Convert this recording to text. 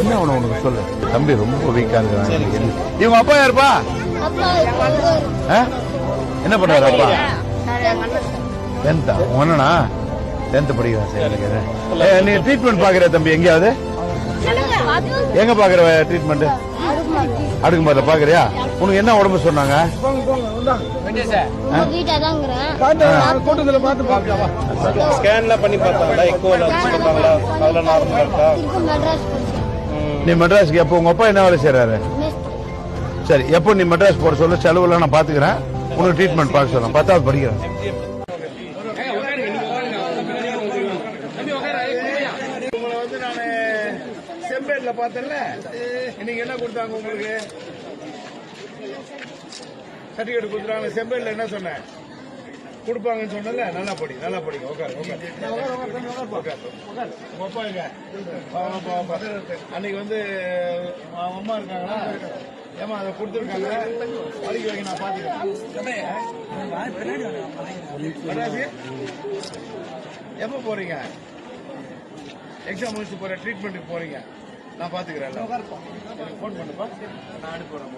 என்ன உனக்கு சொல்லு தம்பி ரொம்ப வீக்கா இருக்காங்க. இவங்க அப்பா யாருப்பா? என்ன பண்றாரு அப்பா? 10th ஒன்னா 10th படிக்கிறான். சரி, நீ ட்ரீட்மெண்ட் பாக்குற தம்பி எங்கேயாவது? எங்க பாக்குற ட்ரீட்மெண்ட்? அடுக்குமாதில பாக்குறியா? உனக்கு என்ன உடம்பு சொன்னாங்க? நீ மெட்ராஸ்க்கு எப்போ? உங்க அப்பா என்ன வேலை செய்யறாரு? சரி, எப்போ நீ மெட்ராஸ் போற சொல்ல, செலவுல நான் பாத்துக்கிறேன். உனக்கு ட்ரீட்மெண்ட் பார்க்க சொல்றேன். 10th படிக்கிறேன். செம்பேட்ல பார்த்தல, இன்னைக்கு என்ன கொடுத்தாங்க உங்களுக்கு? சர்டிபிகேட் கொடுத்துறாங்க. செம்பேட்ல என்ன சொன்னேன்? கொடுப்பாங்கன்னு சொன்னல. நல்லா படி, நல்லா படிக்க. அன்னைக்கு வந்து அம்மா இருக்காங்களா? ஏமா அதை கொடுத்துருக்காங்க, படிக்க வைக்க நான் பாத்துக்கிறேன். எப்ப போறீங்க? எக்ஸாம் முடிச்சு போற, ட்ரீட்மெண்ட்டுக்கு போறீங்க. நான் பாத்துக்கிறேன். போன் பண்ணுப்பா, நான் அனுப்புறேன்.